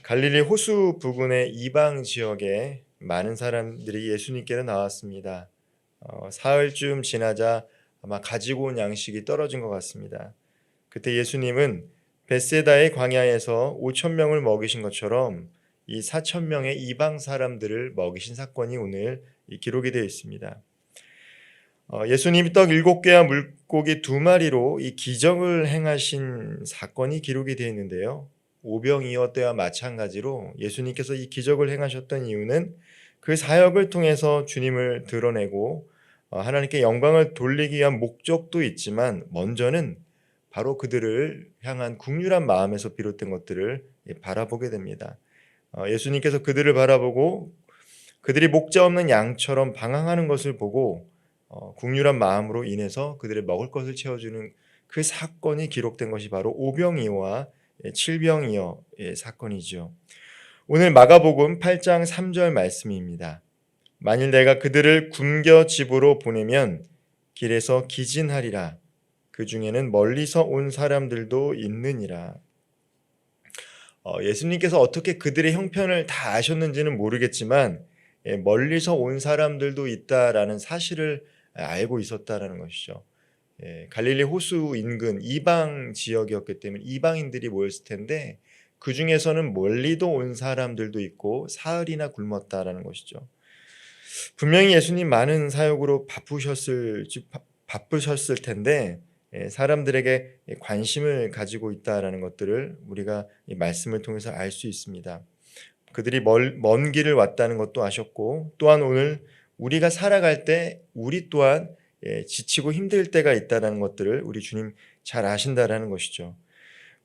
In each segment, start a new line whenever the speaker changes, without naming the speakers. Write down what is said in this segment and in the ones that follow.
갈릴리 호수 부근의 이방 지역에 많은 사람들이 예수님께로 나왔습니다. 사흘쯤 지나자 아마 가지고 온 양식이 떨어진 것 같습니다. 그때 예수님은 벳세다의 광야에서 5천 명을 먹이신 것처럼 이 4천 명의 이방 사람들을 먹이신 사건이 오늘 기록이 되어 있습니다. 예수님이 떡 7개와 물고기 2마리로 이 기적을 행하신 사건이 기록이 되어 있는데요. 오병이어 때와 마찬가지로 예수님께서 이 기적을 행하셨던 이유는 그 사역을 통해서 주님을 드러내고 하나님께 영광을 돌리기 위한 목적도 있지만 먼저는 바로 그들을 향한 국률한 마음에서 비롯된 것들을 바라보게 됩니다. 예수님께서 그들을 바라보고 그들이 목자 없는 양처럼 방황하는 것을 보고 국률한 마음으로 인해서 그들의 먹을 것을 채워주는 그 사건이 기록된 것이 바로 오병이어와 칠병이어의 사건이죠. 오늘 마가복음 8장 3절 말씀입니다. 만일 내가 그들을 굶겨 집으로 보내면 길에서 기진하리라. 그 중에는 멀리서 온 사람들도 있느니라. 예수님께서 어떻게 그들의 형편을 다 아셨는지는 모르겠지만 멀리서 온 사람들도 있다라는 사실을 알고 있었다라는 것이죠. 갈릴리 호수 인근 이방 지역이었기 때문에 이방인들이 모였을 텐데 그 중에서는 멀리도 온 사람들도 있고 사흘이나 굶었다라는 것이죠. 분명히 예수님 많은 사역으로 바쁘셨을 텐데 사람들에게 관심을 가지고 있다라는 것들을 우리가 이 말씀을 통해서 알 수 있습니다. 그들이 먼 길을 왔다는 것도 아셨고 또한 오늘 우리가 살아갈 때 우리 또한 지치고 힘들 때가 있다는 것들을 우리 주님 잘 아신다라는 것이죠.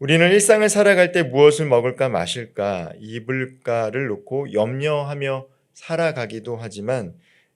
우리는 일상을 살아갈 때 무엇을 먹을까 마실까 입을까를 놓고 염려하며 살아가기도 하지만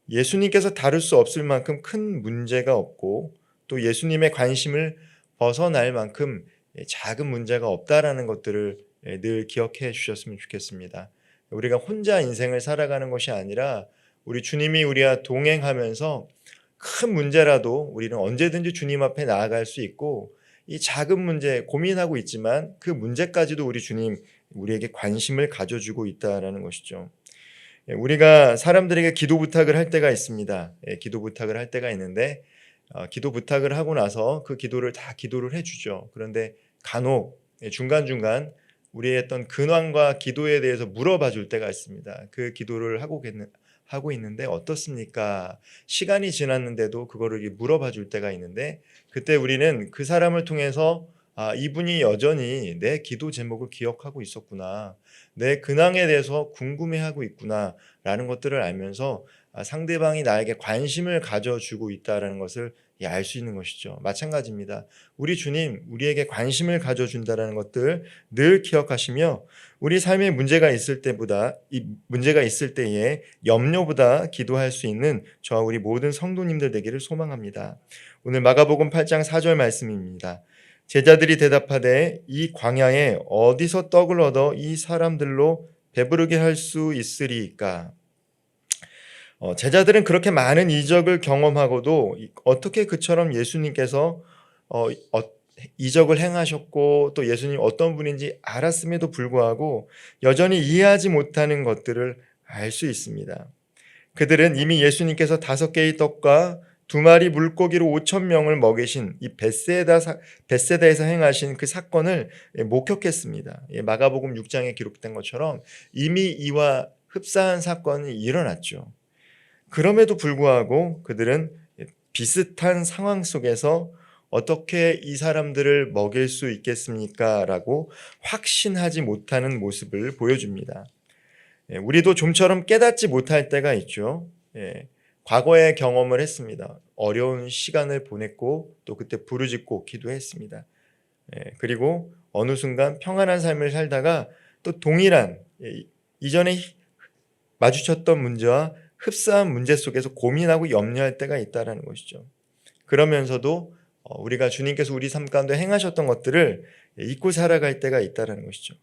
예수님께서 다룰 수 없을 만큼 큰 문제가 없고 또 예수님의 관심을 벗어날 만큼 작은 문제가 없다라는 것들을 늘 기억해 주셨으면 좋겠습니다. 우리가 혼자 인생을 살아가는 것이 아니라 우리 주님이 우리와 동행하면서 큰 문제라도 우리는 언제든지 주님 앞에 나아갈 수 있고 이 작은 문제 고민하고 있지만 그 문제까지도 우리 주님 우리에게 관심을 가져주고 있다라는 것이죠. 우리가 사람들에게 기도 부탁을 할 때가 있습니다. 기도 부탁을 할 때가 있는데 기도 부탁을 하고 나서 그 기도를 다 기도를 해주죠. 그런데 간혹 중간중간 우리의 어떤 근황과 기도에 대해서 물어봐 줄 때가 있습니다. 그 기도를 하고 있는데 어떻습니까? 시간이 지났는데도 그거를 물어봐 줄 때가 있는데 그때 우리는 그 사람을 통해서 이분이 여전히 내 기도 제목을 기억하고 있었구나. 내 근황에 대해서 궁금해하고 있구나 라는 것들을 알면서 상대방이 나에게 관심을 가져주고 있다는 것을 알 수 있는 것이죠. 마찬가지입니다. 우리 주님 우리에게 관심을 가져준다는 것들 늘 기억하시며 우리 삶에 문제가 있을 때에 염려보다 기도할 수 있는 저와 우리 모든 성도님들 되기를 소망합니다. 오늘 마가복음 8장 4절 말씀입니다. 제자들이 대답하되 이 광야에 어디서 떡을 얻어 이 사람들로 배부르게 할 수 있으리이까? 제자들은 그렇게 많은 이적을 경험하고도 어떻게 그처럼 예수님께서 이적을 행하셨고 또 예수님 어떤 분인지 알았음에도 불구하고 여전히 이해하지 못하는 것들을 알 수 있습니다. 그들은 이미 예수님께서 5개의 떡과 2마리 물고기로 5천 명을 먹이신 이 벳세다에서 행하신 그 사건을 목격했습니다. 마가복음 6장에 기록된 것처럼 이미 이와 흡사한 사건이 일어났죠. 그럼에도 불구하고 그들은 비슷한 상황 속에서 어떻게 이 사람들을 먹일 수 있겠습니까? 라고 확신하지 못하는 모습을 보여줍니다. 우리도 좀처럼 깨닫지 못할 때가 있죠. 과거의 경험을 했습니다. 어려운 시간을 보냈고 또 그때 부르짖고 기도했습니다. 그리고 어느 순간 평안한 삶을 살다가 또 동일한 이전에 마주쳤던 문제와 흡사한 문제 속에서 고민하고 염려할 때가 있다는 것이죠. 그러면서도 우리가 주님께서 우리 삶 가운데 행하셨던 것들을 잊고 살아갈 때가 있다는 것이죠.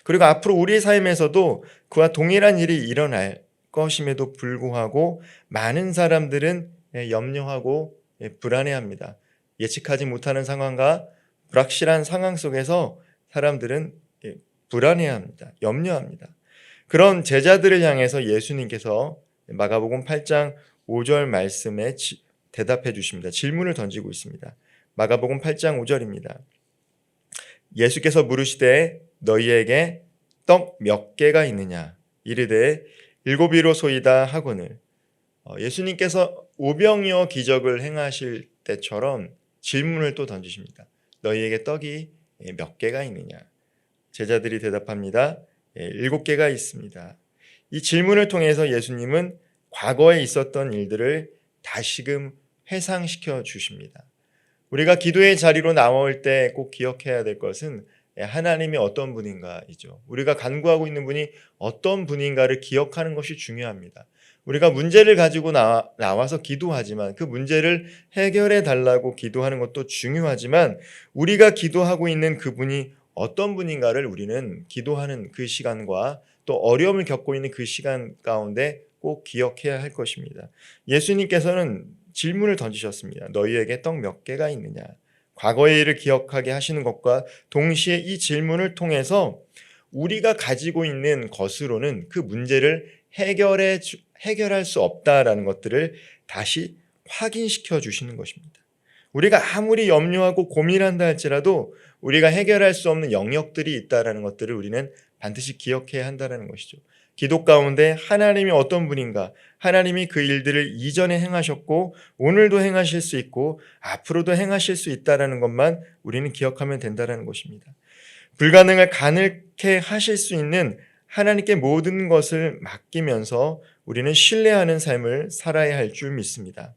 그리고 앞으로 우리의 삶에서도 그와 동일한 일이 일어날 것임에도 불구하고 많은 사람들은 염려하고 불안해합니다. 예측하지 못하는 상황과 불확실한 상황 속에서 사람들은 불안해합니다. 염려합니다. 그런 제자들을 향해서 예수님께서 마가복음 8장 5절 말씀에 대답해 주십니다. 질문을 던지고 있습니다. 마가복음 8장 5절입니다. 예수께서 물으시되 너희에게 떡 몇 개가 있느냐? 이르되 7이로소이다 하거늘. 예수님께서 오병이어 기적을 행하실 때처럼 질문을 또 던지십니다. 너희에게 떡이 몇 개가 있느냐? 제자들이 대답합니다. 7개가 있습니다. 이 질문을 통해서 예수님은 과거에 있었던 일들을 다시금 회상시켜 주십니다. 우리가 기도의 자리로 나올 때 꼭 기억해야 될 것은 하나님이 어떤 분인가이죠. 우리가 간구하고 있는 분이 어떤 분인가를 기억하는 것이 중요합니다. 우리가 문제를 가지고 나와서 기도하지만 그 문제를 해결해 달라고 기도하는 것도 중요하지만 우리가 기도하고 있는 그분이 어떤 분인가를 우리는 기도하는 그 시간과 또 어려움을 겪고 있는 그 시간 가운데 꼭 기억해야 할 것입니다. 예수님께서는 질문을 던지셨습니다. 너희에게 떡 몇 개가 있느냐? 과거의 일을 기억하게 하시는 것과 동시에 이 질문을 통해서 우리가 가지고 있는 것으로는 그 문제를 해결할 수 없다라는 것들을 다시 확인시켜 주시는 것입니다. 우리가 아무리 염려하고 고민한다 할지라도 우리가 해결할 수 없는 영역들이 있다라는 것들을 우리는 반드시 기억해야 한다는 것이죠. 기도 가운데 하나님이 어떤 분인가, 하나님이 그 일들을 이전에 행하셨고 오늘도 행하실 수 있고 앞으로도 행하실 수 있다는 것만 우리는 기억하면 된다는 것입니다. 불가능을 가능케 하실 수 있는 하나님께 모든 것을 맡기면서 우리는 신뢰하는 삶을 살아야 할 줄 믿습니다.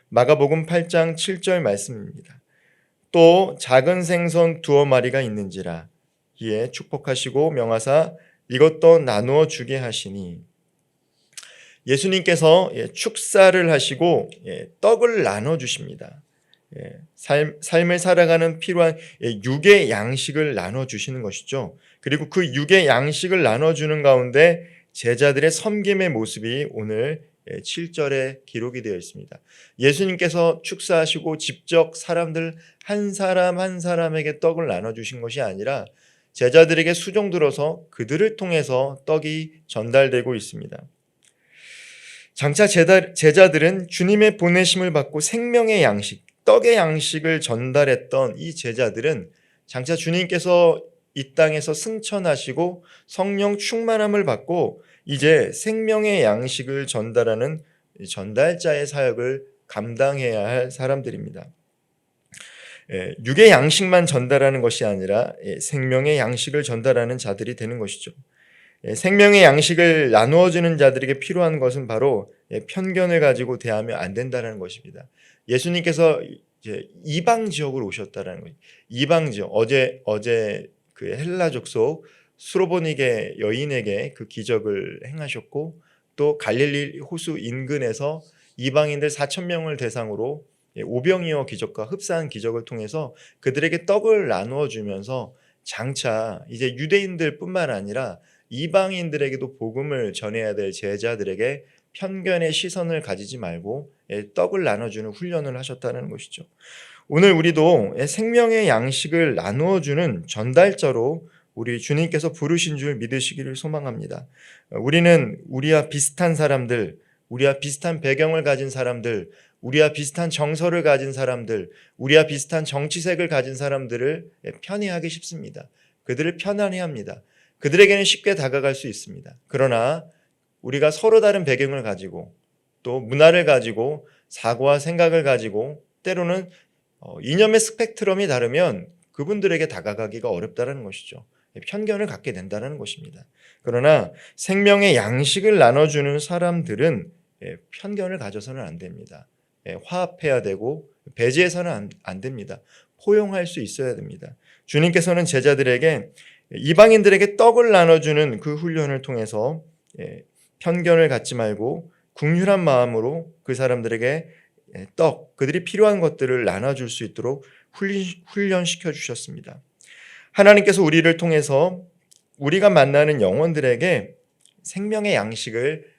마가복음 8장 7절 말씀입니다. 또 작은 생선 2마리가 있는지라 이에 축복하시고 명하사 이것도 나누어 주게 하시니 예수님께서 축사를 하시고 떡을 나눠 주십니다. 삶을 살아가는 필요한 육의 양식을 나눠 주시는 것이죠. 그리고 그 육의 양식을 나눠 주는 가운데 제자들의 섬김의 모습이 오늘 7절에 기록이 되어 있습니다. 예수님께서 축사하시고 직접 사람들 한 사람 한 사람에게 떡을 나눠 주신 것이 아니라 제자들에게 수종 들어서 그들을 통해서 떡이 전달되고 있습니다. 장차 제자들은 주님의 보내심을 받고 생명의 양식, 떡의 양식을 전달했던 이 제자들은 장차 주님께서 이 땅에서 승천하시고 성령 충만함을 받고 이제 생명의 양식을 전달하는 전달자의 사역을 감당해야 할 사람들입니다. 육의 양식만 전달하는 것이 아니라 생명의 양식을 전달하는 자들이 되는 것이죠. 생명의 양식을 나누어주는 자들에게 필요한 것은 바로 편견을 가지고 대하면 안 된다는 것입니다. 예수님께서 이제 이방 지역으로 오셨다는 거예요. 이방 지역, 어제 그 헬라족 속 수로보니게 여인에게 그 기적을 행하셨고 또 갈릴리 호수 인근에서 이방인들 4,000명을 대상으로 오병이어 기적과 흡사한 기적을 통해서 그들에게 떡을 나누어 주면서 장차 이제 유대인들뿐만 아니라 이방인들에게도 복음을 전해야 될 제자들에게 편견의 시선을 가지지 말고 떡을 나눠주는 훈련을 하셨다는 것이죠. 오늘 우리도 생명의 양식을 나누어주는 전달자로 우리 주님께서 부르신 줄 믿으시기를 소망합니다. 우리는 우리와 비슷한 사람들, 우리와 비슷한 배경을 가진 사람들, 우리와 비슷한 정서를 가진 사람들, 우리와 비슷한 정치색을 가진 사람들을 편애하기 쉽습니다. 그들을 편안해합니다. 그들에게는 쉽게 다가갈 수 있습니다. 그러나 우리가 서로 다른 배경을 가지고 또 문화를 가지고 사고와 생각을 가지고 때로는 이념의 스펙트럼이 다르면 그분들에게 다가가기가 어렵다는 것이죠. 편견을 갖게 된다는 것입니다. 그러나 생명의 양식을 나눠주는 사람들은 편견을 가져서는 안 됩니다. 화합해야 되고 배제해서는 안 됩니다. 포용할 수 있어야 됩니다. 주님께서는 제자들에게 이방인들에게 떡을 나눠주는 그 훈련을 통해서 편견을 갖지 말고 긍휼한 마음으로 그 사람들에게 그들이 필요한 것들을 나눠줄 수 있도록 훈련시켜 주셨습니다. 하나님께서 우리를 통해서 우리가 만나는 영혼들에게 생명의 양식을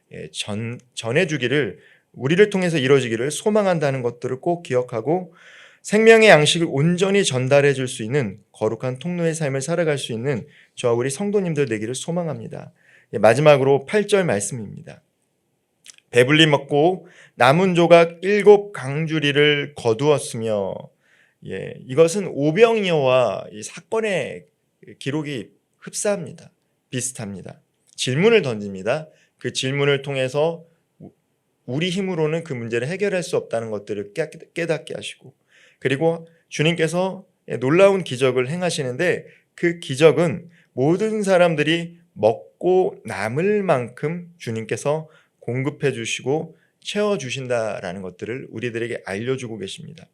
전해주기를 우리를 통해서 이루어지기를 소망한다는 것들을 꼭 기억하고 생명의 양식을 온전히 전달해 줄 수 있는 거룩한 통로의 삶을 살아갈 수 있는 저와 우리 성도님들 되기를 소망합니다. 마지막으로 8절 말씀입니다. 배불리 먹고 남은 조각 7강주리를 거두었으며, 이것은 오병이어와 이 사건의 기록이 흡사합니다. 비슷합니다. 질문을 던집니다. 그 질문을 통해서 우리 힘으로는 그 문제를 해결할 수 없다는 것들을 깨닫게 하시고, 그리고 주님께서 놀라운 기적을 행하시는데 그 기적은 모든 사람들이 먹고 남을 만큼 주님께서 공급해 주시고 채워 주신다라는 것들을 우리들에게 알려주고 계십니다.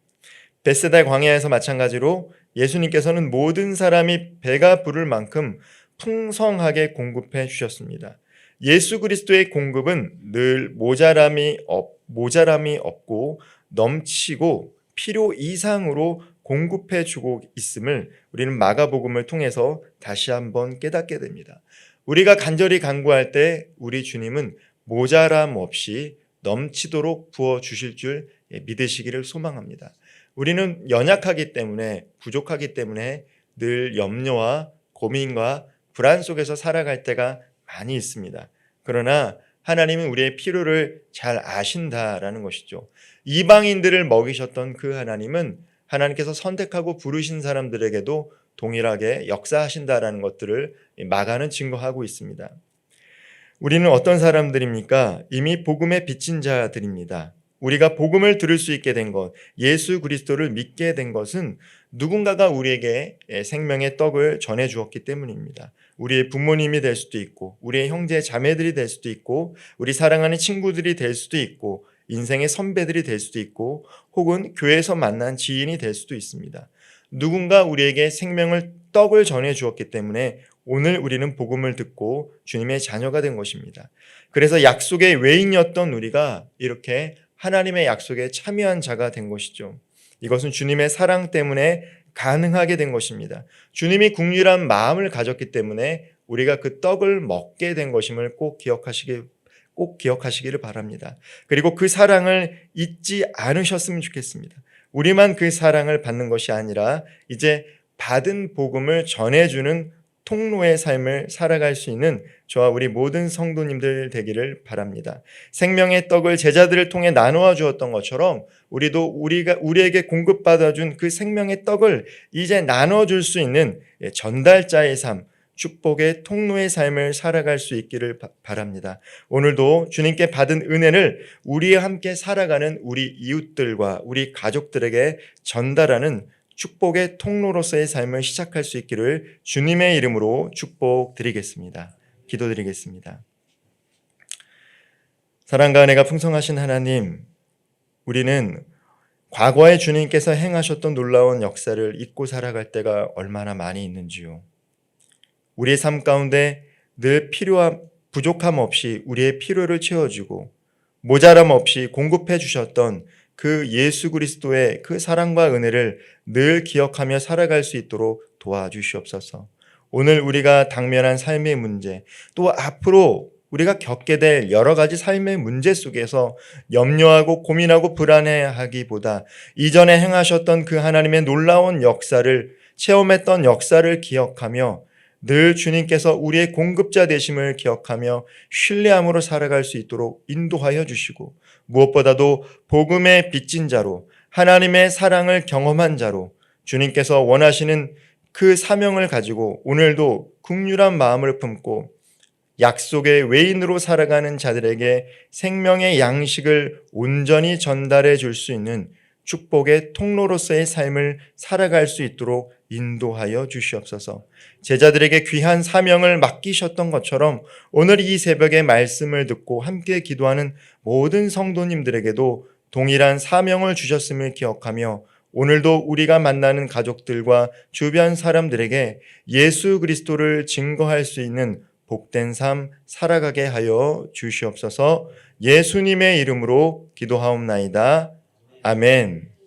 벳세다 광야에서 마찬가지로 예수님께서는 모든 사람이 배가 부를 만큼 풍성하게 공급해 주셨습니다. 예수 그리스도의 공급은 늘 모자람이 없고 넘치고 필요 이상으로 공급해 주고 있음을 우리는 마가복음을 통해서 다시 한번 깨닫게 됩니다. 우리가 간절히 간구할 때 우리 주님은 모자람 없이 넘치도록 부어 주실 줄 믿으시기를 소망합니다. 우리는 연약하기 때문에, 부족하기 때문에 늘 염려와 고민과 불안 속에서 살아갈 때가 많이 있습니다. 그러나 하나님은 우리의 필요를 잘 아신다라는 것이죠. 이방인들을 먹이셨던 그 하나님은 하나님께서 선택하고 부르신 사람들에게도 동일하게 역사하신다라는 것들을 마가는 증거하고 있습니다. 우리는 어떤 사람들입니까? 이미 복음에 빚진 자들입니다. 우리가 복음을 들을 수 있게 된 것, 예수 그리스도를 믿게 된 것은 누군가가 우리에게 생명의 떡을 전해 주었기 때문입니다. 우리의 부모님이 될 수도 있고, 우리의 형제 자매들이 될 수도 있고, 우리 사랑하는 친구들이 될 수도 있고, 인생의 선배들이 될 수도 있고, 혹은 교회에서 만난 지인이 될 수도 있습니다. 누군가 우리에게 생명을 떡을 전해 주었기 때문에 오늘 우리는 복음을 듣고 주님의 자녀가 된 것입니다. 그래서 약속의 외인이었던 우리가 이렇게 하나님의 약속에 참여한 자가 된 것이죠. 이것은 주님의 사랑 때문에 가능하게 된 것입니다. 주님이 국률한 마음을 가졌기 때문에 우리가 그 떡을 먹게 된 것임을 꼭 기억하시기를 바랍니다. 그리고 그 사랑을 잊지 않으셨으면 좋겠습니다. 우리만 그 사랑을 받는 것이 아니라 이제 받은 복음을 전해주는 통로의 삶을 살아갈 수 있는 저와 우리 모든 성도님들 되기를 바랍니다. 생명의 떡을 제자들을 통해 나누어 주었던 것처럼 우리도 우리에게 공급받아 준 그 생명의 떡을 이제 나눠 줄 수 있는 전달자의 삶, 축복의 통로의 삶을 살아갈 수 있기를 바랍니다. 오늘도 주님께 받은 은혜를 우리와 함께 살아가는 우리 이웃들과 우리 가족들에게 전달하는 축복의 통로로서의 삶을 시작할 수 있기를 주님의 이름으로 축복드리겠습니다. 기도드리겠습니다. 사랑과 은혜가 풍성하신 하나님, 우리는 과거에 주님께서 행하셨던 놀라운 역사를 잊고 살아갈 때가 얼마나 많이 있는지요. 우리의 삶 가운데 늘 부족함 없이 우리의 필요를 채워주고 모자람 없이 공급해 주셨던 그 예수 그리스도의 그 사랑과 은혜를 늘 기억하며 살아갈 수 있도록 도와주시옵소서. 오늘 우리가 당면한 삶의 문제, 또 앞으로 우리가 겪게 될 여러 가지 삶의 문제 속에서 염려하고 고민하고 불안해하기보다 이전에 행하셨던 그 하나님의 놀라운 역사를 체험했던 역사를 기억하며 늘 주님께서 우리의 공급자 되심을 기억하며 신뢰함으로 살아갈 수 있도록 인도하여 주시고, 무엇보다도 복음의 빚진 자로 하나님의 사랑을 경험한 자로 주님께서 원하시는 그 사명을 가지고 오늘도 긍휼한 마음을 품고 약속의 외인으로 살아가는 자들에게 생명의 양식을 온전히 전달해 줄 수 있는 축복의 통로로서의 삶을 살아갈 수 있도록 인도하여 주시옵소서. 제자들에게 귀한 사명을 맡기셨던 것처럼 오늘 이 새벽에 말씀을 듣고 함께 기도하는 모든 성도님들에게도 동일한 사명을 주셨음을 기억하며 오늘도 우리가 만나는 가족들과 주변 사람들에게 예수 그리스도를 증거할 수 있는 복된 삶 살아가게 하여 주시옵소서. 예수님의 이름으로 기도하옵나이다. 아멘.